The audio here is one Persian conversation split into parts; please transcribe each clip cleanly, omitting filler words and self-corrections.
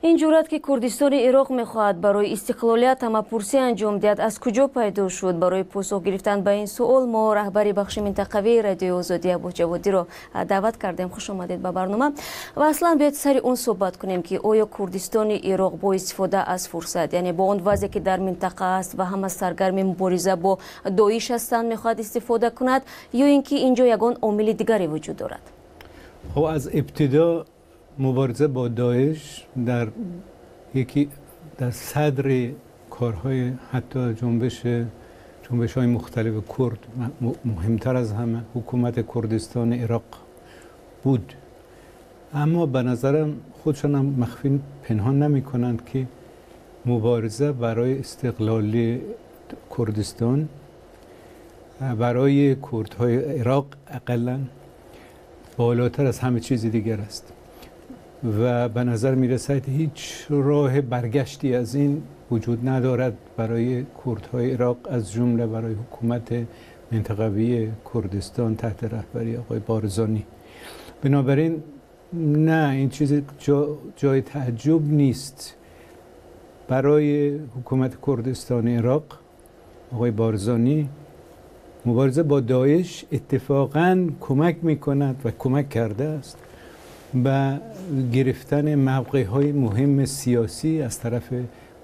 این جرأت که کردستان عراق میخواهد برای استقلالیت همه‌پرسی انجام دهد از کجا پیدا شد؟ برای پاسخ گرفتن به این سوال ما رهبر بخش منطقوی رادیو آزادی ابو جوادی را دعوت کردیم. خوش آمدید به برنامه. و اصلا بیاید سر اون صحبت کنیم که آیا کردستان عراق با استفاده از فرصت، یعنی با اون وضعی که در منطقه است و همه سرگرم مبارزه با داعش هستند، میخواهد استفاده کند یا اینکه اینجا یگان عامل دیگری وجود دارد؟ خب از ابتدا مبارزه با داعش در صدر کارهای حتی جنبش های مختلف کرد، مهمتر از همه حکومت کردستان عراق بود. اما به نظرم خودشان هم مخفی پنهان نمی کنند که مبارزه برای استقلال کردستان، برای کردهای عراق اقلا بالاتر از همه چیز دیگر است و به نظر می رسد هیچ راه برگشتی از این وجود ندارد برای کردهای عراق، از جمله برای حکومت منطقوی کردستان تحت رهبری آقای بارزانی. بنابراین نه، این چیز جای تعجب نیست. برای حکومت کردستان عراق آقای بارزانی مبارزه با داعش اتفاقاً کمک می کند و کمک کرده است به گرفتن موقع‌های مهم سیاسی از طرف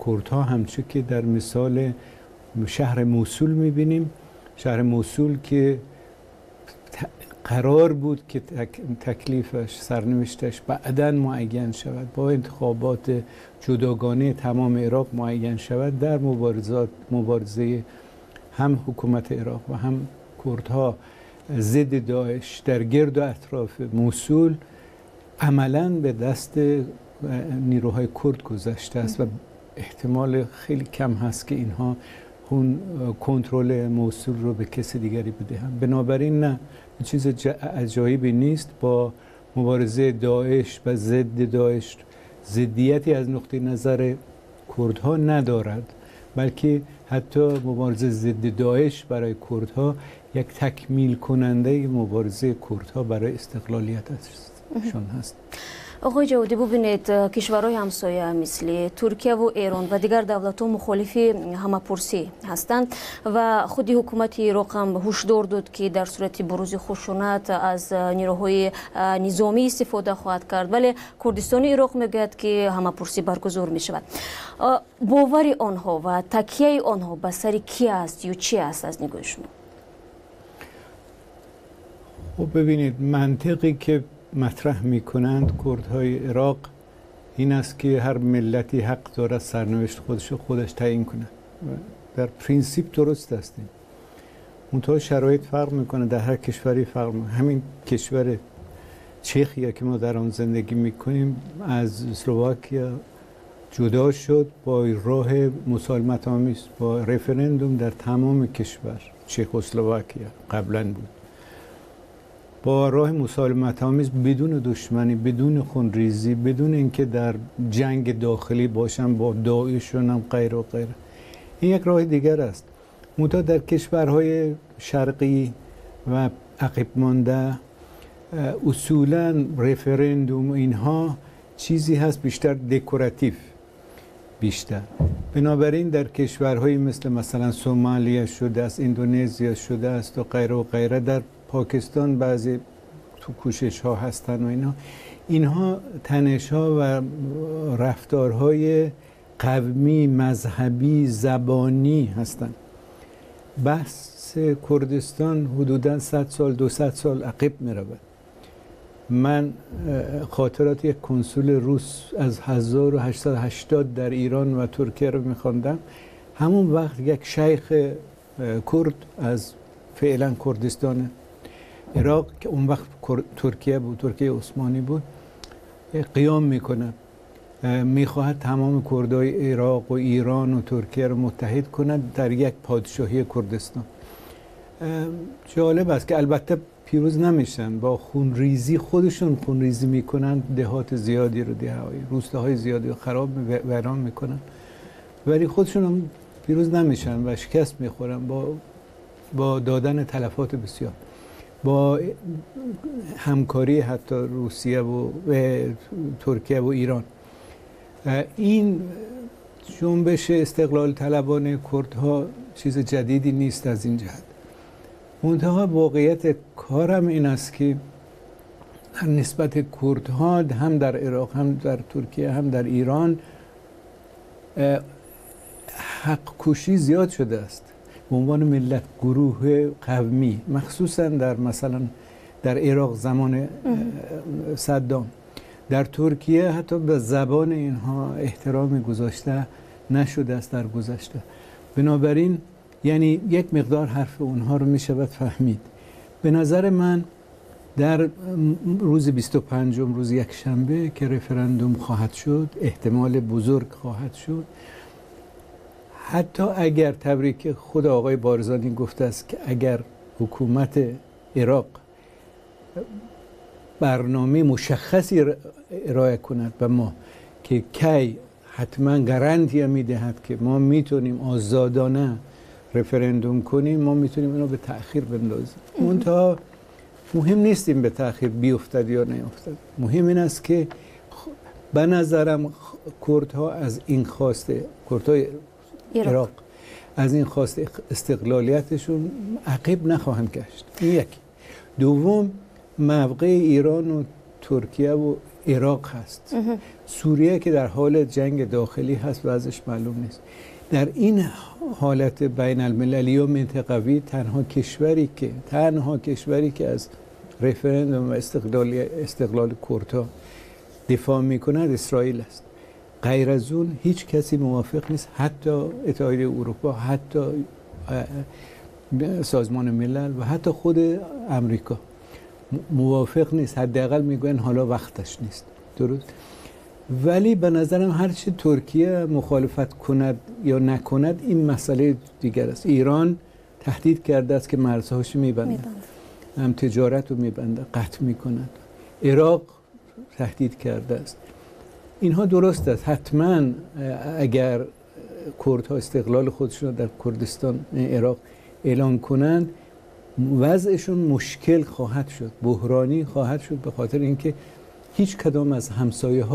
کردها، همچون که در مثال شهر موصول می‌بینیم. شهر موصول که قرار بود که تکلیفش، سرنوشتش بعداً معین شود، با انتخابات جداگانه تمام عراق معین شود، در مبارزه هم حکومت عراق و هم کردها ضد داعش در گرد و اطراف موصول عملاً به دست نیروهای کرد گذشته است و احتمال خیلی کم هست که اینها اون کنترل موصول رو به کسی دیگری بدهند. بنابراین نه، چیز عجایبی نیست. با مبارزه داعش و ضد داعش ضدیتی از نقطه نظر کردها ندارد، بلکه حتی مبارزه ضد داعش برای کردها یک تکمیل کننده مبارزه کردها برای استقلالیت شان هست. آقای جوادی، ببینید کشورهای همسایه مثل ترکیه و ایران و دیگر دولت‌ها مخالفی همه‌پرسی هستند و خود حکومت عراق هم هشدار داد که در صورت بروز خشونت از نیروهای نظامی استفاده خواهد کرد، ولی کردستان عراق میگوید که همه‌پرسی برگزار می‌شود. باور آنها و تکیه آنها به سر کی است یا چی است از نگاه شما؟ خب ببینید، منطقی که مطرح می کنند کردهای عراق این است که هر ملتی حق دارد سرنوشت خودش تعیین کند. در پرینسیپ درست است. منتها شرایط فرق میکنه، در هر کشوری فرق میکنه. همین کشور چخیا که ما در آن زندگی میکنیم از اسلواکیا جدا شد با راه مسالمت آمیز، با رفرندوم در تمام کشور. چکسلواکیا قبلا بود با راه مسالمت آمیز، بدون دشمنی، بدون خونریزی، بدون اینکه در جنگ داخلی باشن با داعش و غیره و غیره. این یک راه دیگر است. منتها در کشورهای شرقی و عقب مانده اصولا رفرندوم اینها چیزی هست بیشتر دکوراتیو بیشتر. بنابراین در کشورهایی مثلا سومالیه شده است، اندونزیا شده است و غیره و غیره، در پاکستان بعضی تو کوشش ها هستن و اینها تنش ها و رفتارهای قومی، مذهبی، زبانی هستند. بحث کردستان حدوداً 100 سال 200 سال عقب می رود. من خاطرات یک کنسول روس از 1880 در ایران و ترکیه رو می خواندم. همون وقت یک شیخ کرد از فعلا کردستان عراق که اون وقت ترکیه بود، ترکیه عثمانی بود، قیام میکنه، میخواهد تمام کردهای عراق و ایران و ترکیه رو متحد کند در یک پادشاهی کردستان. جالب است که البته پیروز نمیشن، با خونریزی خودشون خونریزی میکنن، دهات زیادی رو، روستاهای زیادی رو خراب ویران میکنن، ولی خودشون هم پیروز نمیشن و شکست میخورن با دادن تلفات بسیار. با همکاری حتی روسیه و ترکیه و ایران. این جنبش استقلال طلبانه کردها چیز جدیدی نیست از این جهت. منتها واقعیت کارم این است که در نسبت کردها هم در عراق هم در ترکیه هم در ایران حق کوشی زیاد شده است به عنوان ملت، گروه قومی، مخصوصا در مثلا در عراق زمان صدام، در ترکیه حتی به زبان اینها احترام گذاشته نشده است در گذشته. بنابراین یعنی یک مقدار حرف اونها رو می شود فهمید. به نظر من در روز 25 روز یکشنبه که رفراندوم خواهد شد، احتمال بزرگ خواهد شد، حتی اگر تبریک خود آقای بارزانی گفته است که اگر حکومت عراق برنامه مشخصی ارائه کند به ما که کی حتما گارانتی میدهد که ما میتونیم آزادانه رفراندوم کنیم، ما میتونیم اینو به تأخیر بندازیم. منتها مهم نیست این به تأخیر بیفتد یا نیفتد. مهم این است که به نظرم کردها از این خواسته، کردهای عراق از این خواسته استقلالیتشون عقب نخواهند گشت. این یک. دوم، موقع ایران و ترکیه و عراق هست. سوریه که در حال جنگ داخلی هست و ازش معلوم نیست. در این حالت بین المللی و منطقوی تنها کشوری که از رفراندوم و استقلال کردها دفاع میکند اسرائیل است. غیر از اون هیچ کسی موافق نیست، حتی اتحادیه اروپا، حتی سازمان ملل و حتی خود امریکا موافق نیست. حداقل میگن حالا وقتش نیست. درست؟ ولی به نظرم هرچی ترکیه مخالفت کند یا نکند این مسئله دیگر است. ایران تهدید کرده است که مرزهاش میبنده، هم تجارت رو میبنده، قطع میکند. عراق تهدید کرده است. اینها درست است. حتما اگر کردها استقلال خودشون در کردستان عراق اعلان کنند، وضعشون مشکل خواهد شد، بحرانی خواهد شد، به خاطر اینکه هیچ کدام از همسایه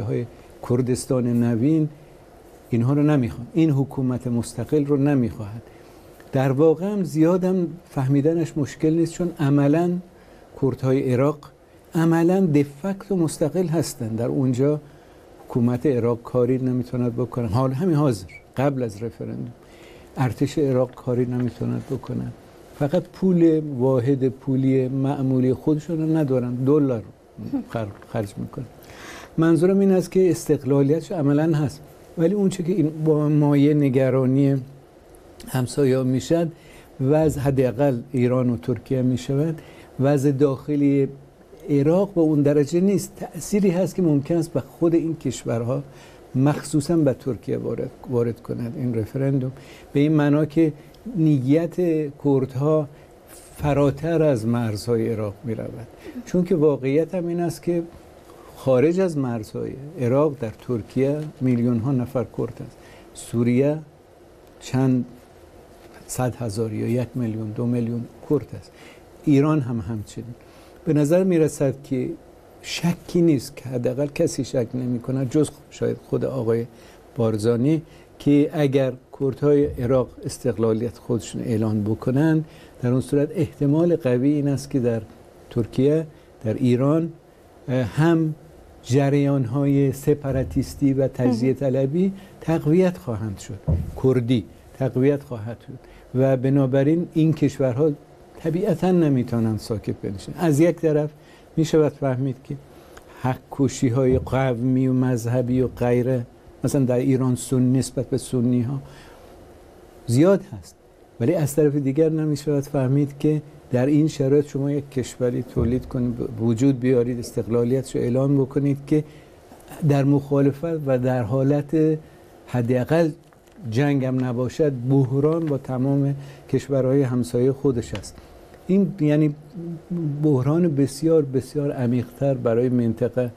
های کردستان نوین اینها رو نمیخوان، این حکومت مستقل رو نمیخواهد. در واقع هم زیادم فهمیدنش مشکل نیست، چون عملاً کردهای عراق عملاً دفکت و مستقل هستند. در اونجا حکومت عراق کاری نمیتوند بکنه، حال همین حاضر قبل از رفراندوم ارتش عراق کاری نمیتوند بکنه، فقط پول واحد پولی معمولی خودشون رو ندارن، دلار خرج میکنن. منظورم این است که استقلالیتش عملاً هست، ولی اون چه که این با مایه نگرانی همسایه‌ها میشد، وضع حداقل ایران و ترکیه میشود، وضع داخلی عراق به اون درجه نیست. تأثیری هست که ممکن است به خود این کشورها مخصوصا به ترکیه وارد کند این رفراندوم، به این معنا که نیت کردها فراتر از مرزهای عراق می رود. چون که واقعیت هم این است که خارج از مرزهای عراق در ترکیه میلیون ها نفر کرد است، سوریه چند صد هزار یا 1 میلیون 2 میلیون کرد است، ایران هم همچنین. به نظر می رسد که شکی نیست که حداقل کسی شک نمی کند جز شاید خود آقای بارزانی که اگر کردهای عراق استقلالیت خودشون اعلان بکنند، در اون صورت احتمال قوی این است که در ترکیه، در ایران هم جریان‌های سپاراتیستی و تجزیه طلبی تقویت خواهند شد، کردی تقویت خواهد شد و بنابراین این کشورها طبیعتاً نمیتونن ساکت بنشینن. از یک طرف می شود فهمید که حق کوشی های قومی و مذهبی و غیره، مثلا در ایران سنی نسبت به سنی ها زیاد هست، ولی از طرف دیگر نمی شود فهمید که در این شرایط شما یک کشوری تولید کنید، وجود بیارید، استقلالیتش رو اعلان بکنید که در مخالفت و در حالت حداقل جنگ هم نباشد بحران با تمام کشورهای همسایه خودش است. این یعنی بحران بسیار بسیار عمیق‌تر برای منطقه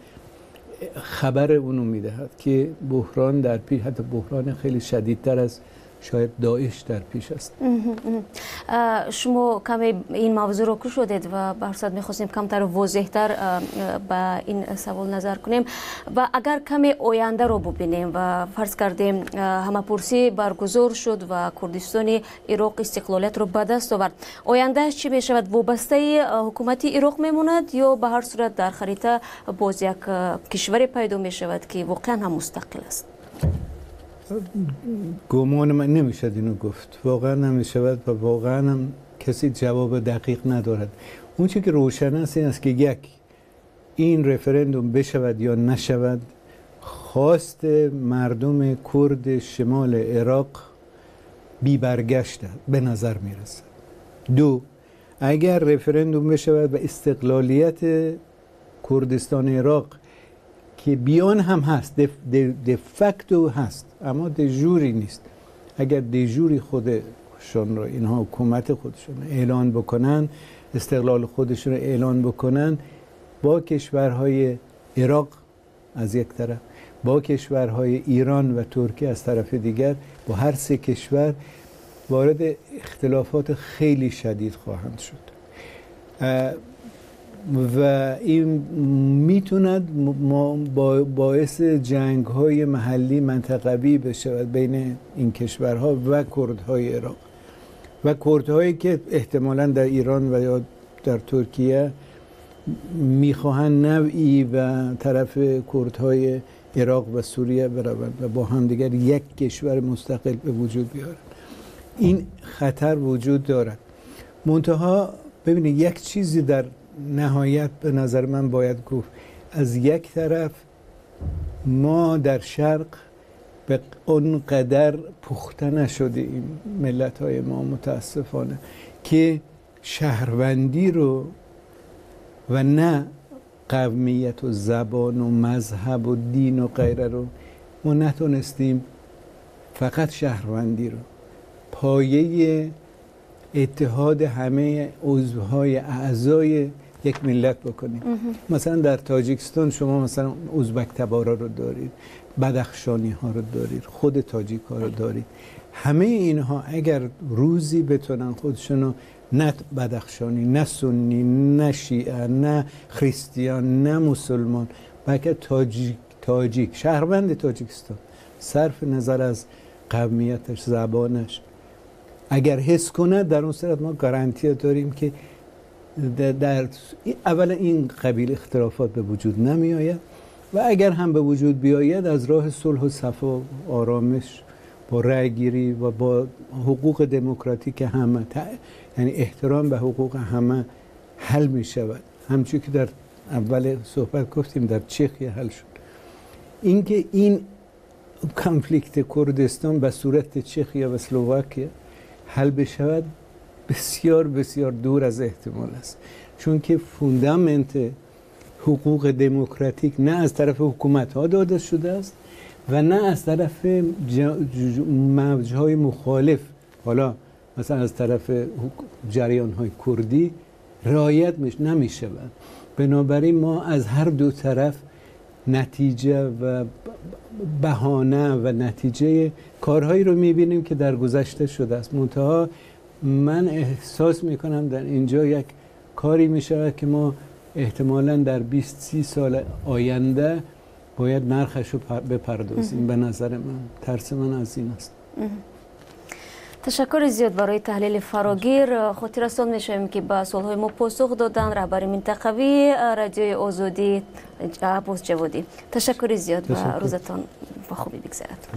خبر اونو میدهد که بحران در پیش، حتی بحران خیلی شدیدتر از شاید داعش در پیش است. شما کمی این موضوع رو شدید و برصد می‌خواستیم کمتر واضح‌تر به این سوال نظر کنیم و اگر کمی آینده رو ببینیم و فرض کردیم همه‌پرسی برگزار شد و کردستان عراق استقلالیت رو به دست آورد، آیندهش چی می‌شود؟ وابسته حکومت عراق میموند یا به هر صورت در خریطه باز یک کشوری پیدا می‌شود که واقعا هم مستقل است؟ گمان من نمیشد اینو گفت، واقعا نمیشود و واقعا هم کسی جواب دقیق ندارد. اون چیزی که روشن است این است که یک، این رفرندوم بشود یا نشود خواست مردم کرد شمال عراق بی برگشته به نظر میرسد. دو، اگر رفرندوم بشود و استقلالیت کردستان عراق که بیان هم هست، د فکتو هست اما د جوری نیست، اگر د جوری خودشون رو اینها حکومت خودشون اعلان بکنن، استقلال خودشون رو اعلان بکنن با کشورهای عراق از یک طرف، با کشورهای ایران و ترکیه از طرف دیگر، با هر سه کشور وارد اختلافات خیلی شدید خواهند شد و این میتوند باعث جنگ های محلی منطقوی بشود بین این کشورها و کردهای عراق و کردهایی که احتمالاً در ایران و یا در ترکیه میخواهند نوعی و طرف کردهای عراق و سوریه بروند و با هم دیگر یک کشور مستقل به وجود بیارند. این خطر وجود دارد. منتها ببینید یک چیزی در نهایت به نظر من باید گفت، از یک طرف ما در شرق به اونقدر پخته نشدیم ملت های ما متاسفانه که شهروندی رو و نه قومیت و زبان و مذهب و دین و غیره رو ما نتونستیم، فقط شهروندی رو پایه اتحاد همه عضوهای اعضای یک ملت بکنیم. مثلا در تاجیکستان شما مثلا ازبک تبارا رو دارید، بدخشانی ها رو دارید، خود تاجیک ها رو دارید. همه اینها اگر روزی بتونن خودشونو نه بدخشانی، نه سنی، نه شیعه، نه خریستیان، نه مسلمان، بلکه تاجیک شهروند تاجیکستان صرف نظر از قومیتش، زبانش، اگر حس کنه، در اون صورت ما گارانتی داریم که در اول این قبیل اختلافات به وجود نمی آید و اگر هم به وجود بیاید از راه صلح و صفا و آرامش با رأی گیری و با حقوق دموکراتیک همه، یعنی احترام به حقوق همه حل می شود. همچون که در اول صحبت گفتیم در چخیه حل شد. اینکه این کانفلیکت کردستان به صورت چخیه و اسلواکیه حل بشود بسیار بسیار دور از احتمال است، چون که فوندامنت حقوق دموکراتیک نه از طرف حکومت ها داده شده است و نه از طرف موجهای مخالف، حالا مثلا از طرف جریان های کردی رعایت نمی شود. بنابراین ما از هر دو طرف نتیجه و بهانه و نتیجه کارهایی رو میبینیم که در گذشته شده است. منتها من احساس میکنم در اینجا یک کاری میشود که ما احتمالاً در 20-30 سال آینده باید نرخش رو بپردازیم. به نظر من، ترس من از این است. تشکر زیاد برای تحلیل فراگیر. خاطرستان میشویم که به سوالهای ما پاسخ دادن رهبر منطقوی رادیوی آزادی عباس جوادی. تشکر زیاد و روزتان با خوبی بگذرد.